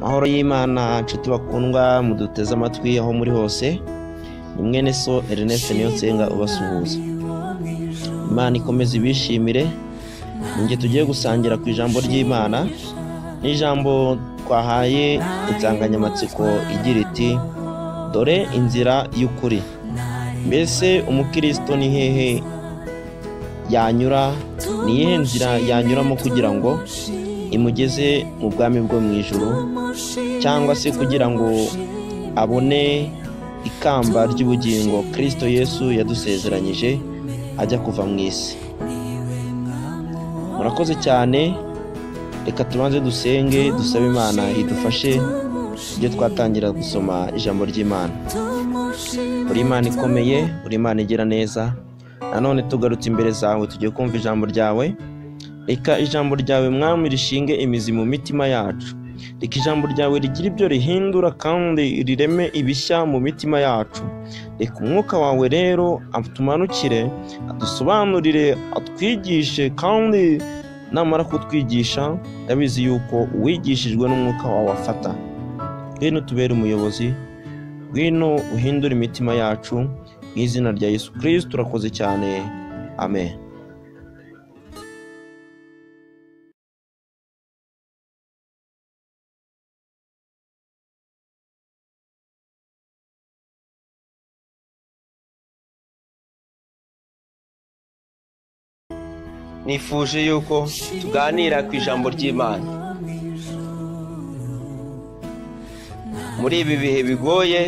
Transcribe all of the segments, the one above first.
Mahoro y'Imana nshuti bakundwa muduteze amatwi aho muri hose, ni mwene so Ernest Niyonsenga ubasuhuza. Imana ikomeze ibishimire. Nge tugiye gusangira ku ijambo ry'Imana, n'ijambo twahaye insanganyamatsiko igira iti dore inzira y'ukuri. Mbese umukristo ni hehe yanyura, ni iyihe nzira yanyuramo kugira ngo imugeze mu bwami bwo mu ijuru, cyangwa se kugira ngo abone ikamba ry'ubugingo Kristo Yesu yadusezeranyije ajya kuva mu isi. Murakoze cyane, reka tubanze dusenge dusabe Imana idufashe ibyo twatangira gusoma ijambo ry'Imana. Uri Imana ikomeye, uri Imana igira neza. Nanone tugarutse imbere zawe tugiye kumva ijambo ryawe. Reka ijambo ryawe Mwami rishinge imizi mu mitima yacu. Reka ijambo ryawe rigira ibyo rihindura kandi rireme ibishya mu mitima yacu. Reka umwuka wawe rero atumanukire, adusobanurire, atwigishe, kandi namara kutwigisha ndabizi yuko uwigishijwe n'umwuka wawe afata. Ngwino tubere umuyobozi, ngwino uhindure imitima yacu, mu izina rya Yesu Kristo turakoze cyane, amen. Nifuje yuko tuganira ku ijambo ry'Imana muri ibi bihe bigoye.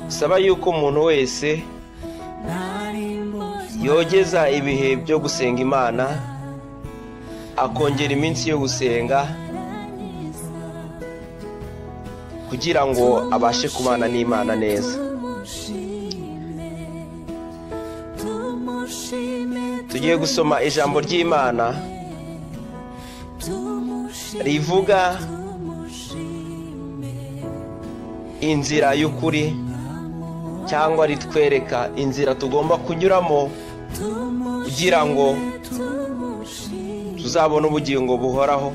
Saba yuko umuntu wese yogeza ibihe byo gusenga Imana, akongera iminsi yo gusenga kugira ngo abashe kubana n'Imana neza. Tugiye gusoma ijambo ry'Imana rivuga inzira y'ukuri, cyangwa ritwereka inzira tugomba kunyuramo kugira ngo tuzabone ubugingo buhoraho,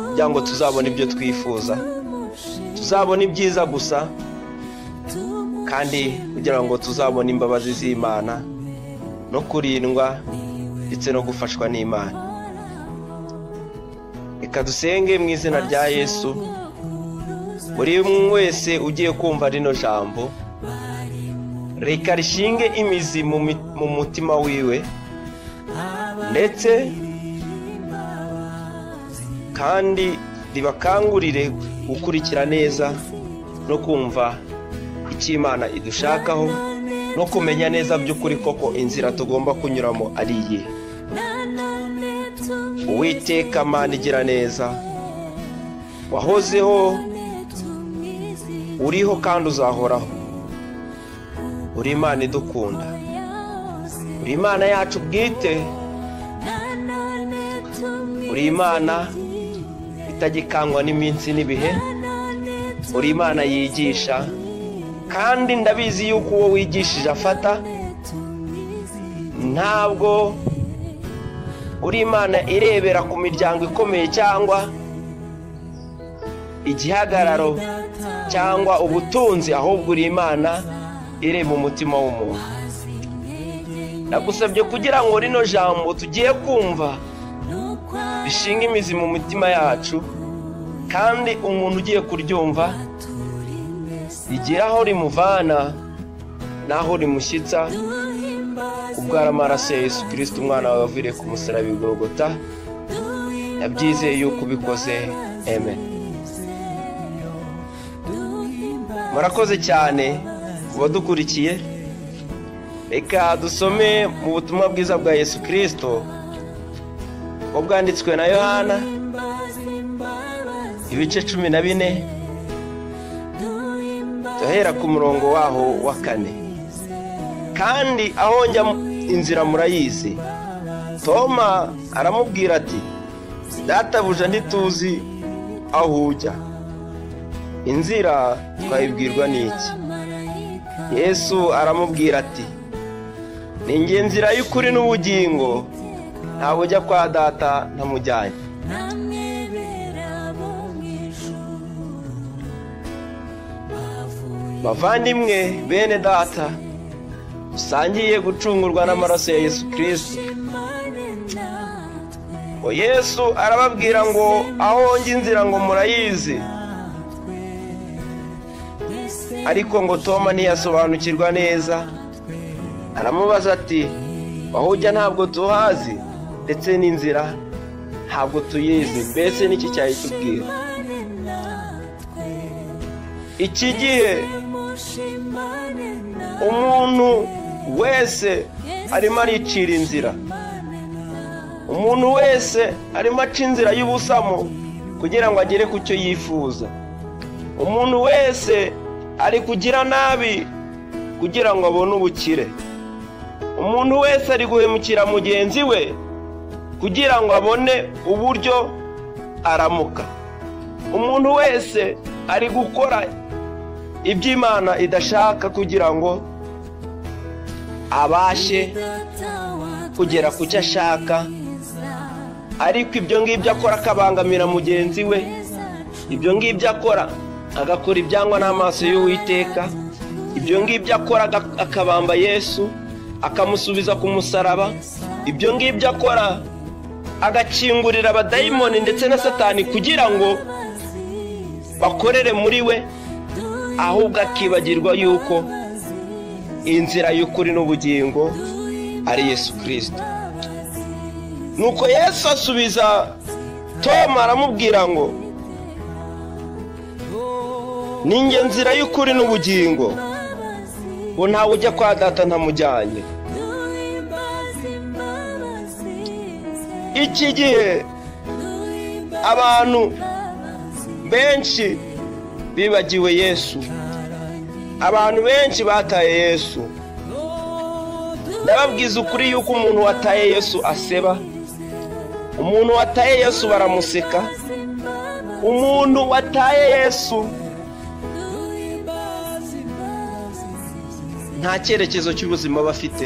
kugira ngo tuzabone ibyo twifuza, tuzabone ibyiza gusa, kandi kugira ngo tuzabone imbabazi z'Imana no kurindwa ndetse no gufashwa n'Imana. Reka dusenge mu izina rya Yesu. Buri umwe wese ugiye kumva rino jambo, reka rishinge imizi mu mutima wiwe, ndetse kandi ribakangurire gukurikira neza no kumva icyo Imana idushakaho, no kumenya neza by'ukuri koko inzira tugomba kunyuramo ari iye. Uwiteka Mana igira neza, wahozeho, uriho kandi uzahoraho. Uri Imana idukunda, uri Imana yacu bwite, uri Imana itagikangwa n'iminsi n'ibihe, uri Imana yigisha, kandi ndabizi yuko uwo wigishije afata. Ntabwo uri Imana irebera ku miryango ikomeye cyangwa igihagararo cyangwa ubutunzi, ahubwo uri Imana ireba umutima w'umuntu. Ndagusabye kugira ngo rino jambo tugiye kumva rishinga imizi mu mitima yacu, kandi umuntu ugiye kuryumva rigira aho rimuvana n'aho rimushyitsa, kubw'amaraso ya Yesu Kristo umwana wawe waviriye ku musaraba i Golgotha. Yabyizeye yuko ubikoze, amen. Murakoze cyane kubadukurikiye. Reka dusome mu butumwa bwiza bwa Yesu Kristo ubwo bwanditswe na Yohana, ibice 14, duhera ku murongo waho wa 4. Kandi aho njya inzira murayizi. Toma aramubwira ati, databuja ntituzi aho ujya, inzira twayibwirwa n'iki? Yesu aramubwira ati, ni njye nzira y'ukuri n'ubugingo, ntabwo ujya kwa data ntamujyanye. bavandimwe bene data usangiye gucungurwa n'amaraso ya Yesu Kristo. Yesu arababwira ngo aho njye inzira ngo murayizi, ariko ngo Toma ntiyasobanukirwa neza. Aramubaza ati aho ujya ntabwo tuhazi, ndetse n'inzira ntabwo tuyizi, mbese n'iki cyayitubwira? Iki gihe umuntu wese arimo aricira inzira, umuntu wese arimo aca inzira y'ubusamo kugira ngo agere ku cyo yifuza. Umuntu wese ari kugira nabi kugira ngo abone ubukire. Umuntu wese ari guhemukira mugenzi we kugira ngo abone uburyo aramuka. Umuntu wese ari gukora iby'Imana idashaka kugira ngo abashe kugera ku cyo ashaka, ariko ibyo ngibyo akora akabangamira mugenzi we. Ibyo ngibyo akora agakora ibyangwa n'amaso y'Uwiteka. Ibyo ngibyo akora akabamba Yesu akamusubiza ku musaraba. Ibyo ngibyo akora agakingurira abadayimoni ndetse na Satani kugira ngo bakorere muri we, ahubwo akibagirwa yuko inzira y'ukuri n'ubugingo ari Yesu Kristo. Nuko Yesu asubiza Toma aramubwira ngo ninjye nzira y'ukuri n'ubugingo, ngo ntawe ujya kwa Data ntamujyanye. Iki gihe abantu benshi bibagiwe Yesu, abantu benshi bataye Yesu. Ndababwiza ukuri yuko umuntu wataye Yesu aseba, umuntu wataye Yesu baramuseka, umuntu wataye Yesu nta cyerekezo cy'ubuzima bafite,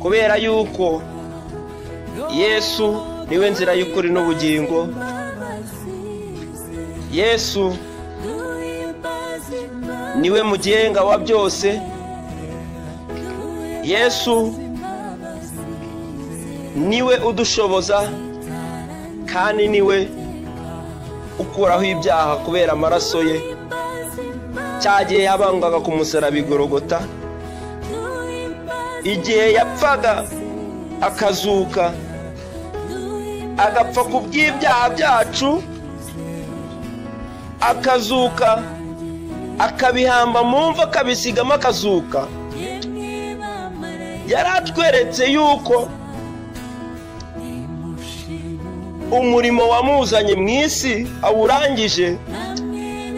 kubera yuko Yesu niwe nzira y'ukuri n'ubugingo. Yesu niwe mugenga wa byose. Yesu niwe udushoboza, kandi niwe ukuraho ibyaha kubera amaraso ye. Cyagiye yabangwaga ku musaraba i Golgota, igihe yapfaga akazuka agapfa ku bw'ibyaha byacu, akazuka akabihamba mu mva akabisigamo akazuka. Yari atweretse yuko umurimo wamuzanye mu isi awurangije,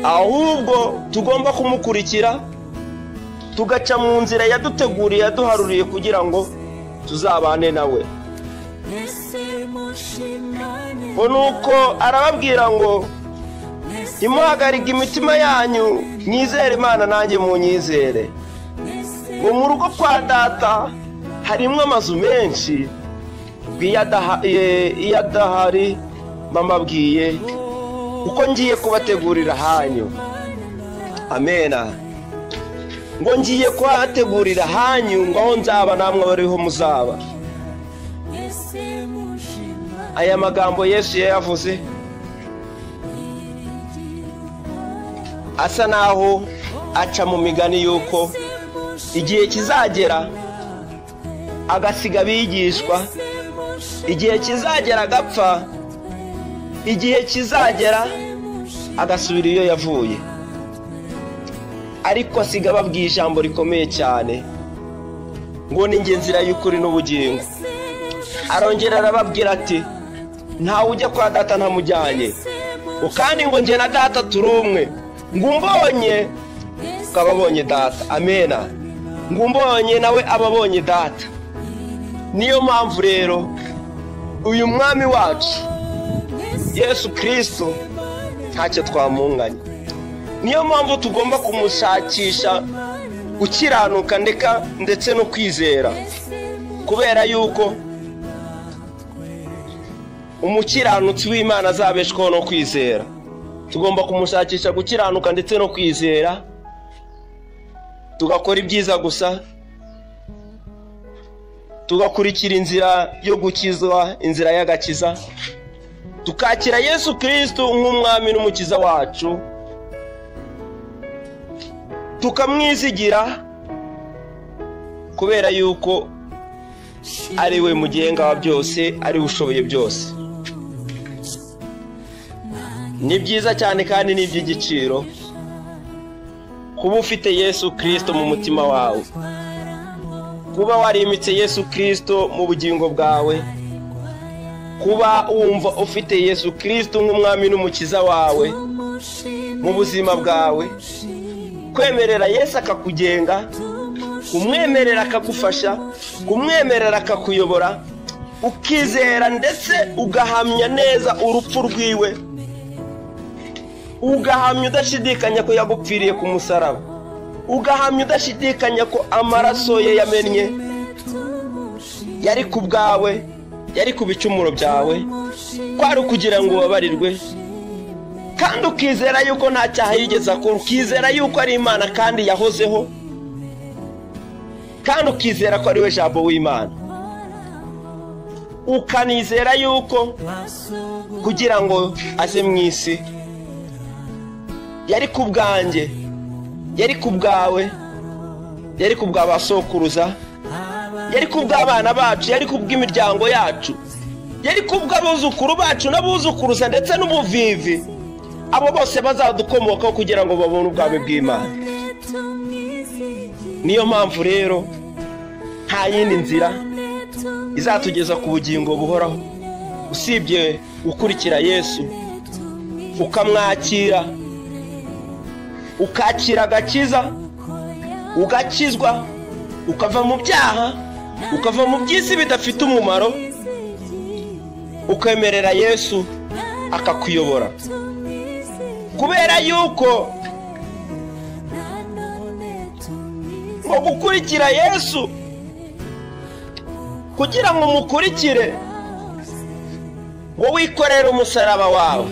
ahubwo tugomba kumukurikira tugaca mu nzira yaduteguriye, yaduharuriye kugira ngo tuzabane nawe. Nuko arababwira ngo ntimuhagarike imitima yanyu, mwizere Imana nanjye munyizere. Ngo mu rugo kwa Data harimo amazu menshi, iyo adahari mama abwiye kuko ngiye kubategurira hanyu. Amena. Ngo ngiye kubategurira hanyu, ngo aho nzaba namwe bariho muzaba. Aya magambo Yesu yavuze asa naho aca mu migani yuko igihe kizagera agasiga abigishwa, igihe kizagera agapfa, igihe kizagera agasubira iyo yavuye. Ariko asiga ababwiye ijambo rikomeye cyane ngo ninjye nzira y'ukuri n'ubugingo. Arongera arababwira ati ntawe ujya kwa Data ntamujyanye, kandi ngo njye na Data turi umwe. Ngo umbonye ukaba abonye Data. Amena. Ngo umbonye nawe aba abonye Data. Niyo mpamvu rero uyu mwami wacu Yesu Kristo ntacyo twamunganya. Niyo mpamvu tugomba kumushakisha gukiranuka ndetse no kwizera, kubera yuko umukiranutsi w'Imana azabeshwaho no kwizera. Tugomba kumushakisha gukiranuka ndetse no kwizera, tugakora ibyiza gusa, tugakurikira inzira yo gukizwa, inzira y'agakiza, tukakira Yesu Kristo nk'umwami n'umukiza wacu, tukamwizigira kubera yuko ari we mugenga wa byose, ari ushoboye byose. Ni byiza cyane kandi ni iby'igiciro kuba ufite Yesu Kristo mu mutima wawe, kuba warimitse Yesu Kristo mu bugingo bwawe, kuba wumva ufite Yesu Kristo nk'umwami n'umukiza wawe mu buzima bwawe, kwemerera Yesu akakugenga, kumwemerera akagufasha, kumwemerera akakuyobora, ukizera ndetse ugahamya neza urupfu rwiwe, ugahamya udashidikanya ko yagupfiriye ku musaraba, ugahamya udashidikanya ko amaraso ye yamennye yari ku bwawe, yari ku bicumuro byawe, kwari kugira ngo ubabarirwe, kandi ukizera yuko nta cyaha yigeze akora, ukizera yuko ari Imana kandi yahozeho, kandi ukizera ko ari we jambo w'Imana, ukanizera yuko kugira ngo aze mu isi yari ku bwanjye, yari ku bwawe, yari ku bw'abasokuruza, yari ku bw'abana bacu, yari ku bw'imiryango yacu, yari ku bw'abuzukuru bacu n'abuzukuruza ndetse n'ubuvivi, abo bose bazadukomokaho kugira ngo babone ubwami bw'Imana. Niyo mpamvu rero nta yindi nzira izatugeza ku bugingo buhoraho usibye gukurikira Yesu, ukamwakira, ukakira agakiza, ugakizwa, ukava mu byaha, ukava mu by'isi bidafite umumaro, ukemerera Yesu akakuyobora, kubera yuko ngo gukurikira Yesu, kugira ngo umukurikire, ngo wikorere umusaraba wawe,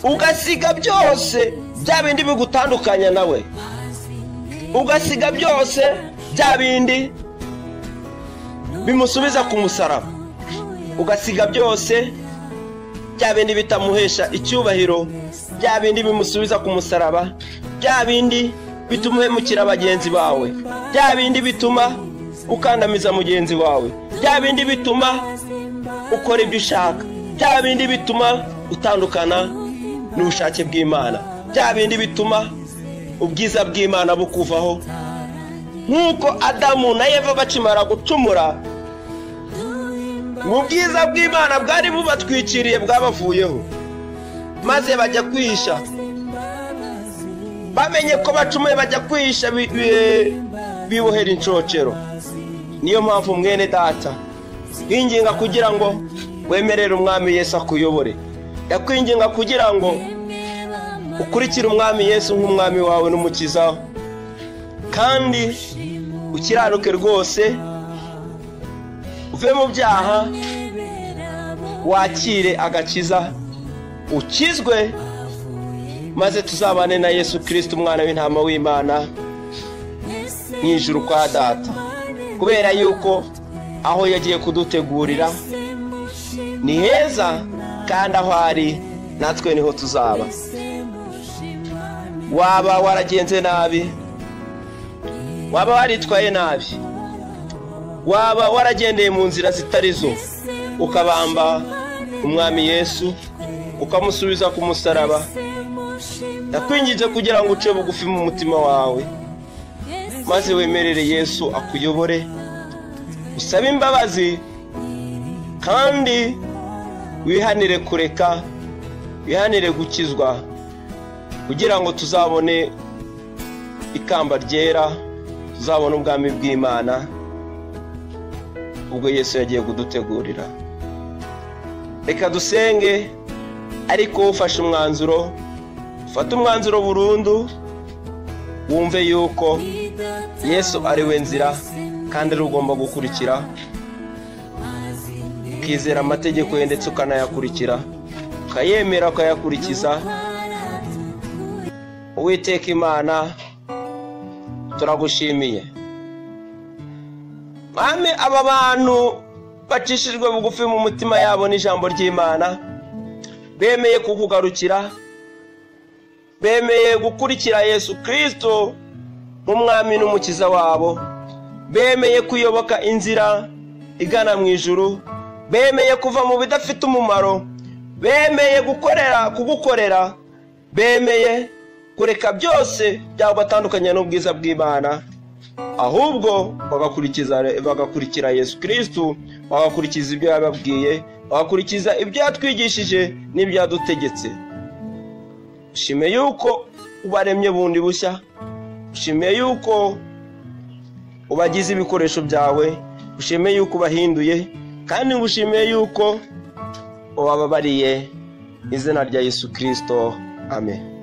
ugasiga byose bya bindi bigutandukanya nawe, ugasiga byose bya bindi bimusubiza ku musaraba, ugasiga byose bya bindi bitamuhesha icyubahiro, bya bindi bimusubiza ku musaraba, bya bindi bituma uhemukira bagenzi bawe, bya bindi bituma ukandamiza mugenzi wawe, bya bindi bituma ukora ibyo ushaka, bya bindi bituma utandukana n'ubushake bw'Imana, bya bindi bituma ubwiza bw'Imana bukuvaho, nk'uko Adamu na Eva bakimara gucumura, ubwiza bw'Imana bwari bubatwikiriye bwabavuyeho, maze bajya kwihisha, bamenye ko bacumuye bajya kwihisha, bibohera inshocero. Niyo mpamvu mwene data kwinginga kugira ngo wemerere umwami Yesu akuyobore, yakwinginga kugira ngo ukurikire umwami Yesu nk'umwami wawe n'umukiza, kandi ukiranuke rwose, uve mu byaha, wakire agakiza, ukizwe, maze tuzabane na Yesu Kristo umwana w'intama w'Imana mu ijuru kwa Data, kubera yuko aho yagiye kudutegurira ni heza, kandi aho ari natwe niho tuzaba. Waba waragenze nabi, waba waritwaye nabi, waba waragendeye mu nzira zitari zo, ukabamba umwami Yesu ukamusubiza ku musaraba, ndakwinginze kugira ngo uce bugufi mu mutima wawe, maze wemerere Yesu akuyobore, usabe imbabazi, kandi wihanire kureka, wihanire gukizwa, kugira ngo tuzabone ikamba ryera, tuzabone ubwami bw'Imana ubwo Yesu yagiye kudutegurira. Reka dusenge, ariko ufashe umwanzuro, ufate umwanzuro burundu, wumve yuko Yesu ari we nzira kandi ari ugomba gukurikira, ukizera amategeko ye ndetse ukanayakurikira, ukayemera ukayakurikiza. Uwiteka Imana turagushimiye Mwami. Aba bantu bacishijwe bugufi mu mutima yabo n'ijambo ry'Imana, bemeye kukugarukira, bemeye gukurikira Yesu Kristo nk'umwami n'umukiza wabo, bemeye kuyoboka inzira igana mu ijuru, bemeye kuva mu bidafite umumaro, bemeye kugukorera, bemeye kureka byose byabatandukanya n'ubwiza bw'Imana, ahubwo bagakurikira Yesu Kristo, bagakurikiza ibyo yababwiye, bagakurikiza ibyo yatwigishije n'ibyo yadutegetse. Ushimiye yuko ubaremye bundi bushya, ushimiye yuko ubagize ibikoresho byawe, ushimiye yuko ubahinduye, kandi ngushimiye yuko ubababariye. Izina rya Yesu Kristo, amen.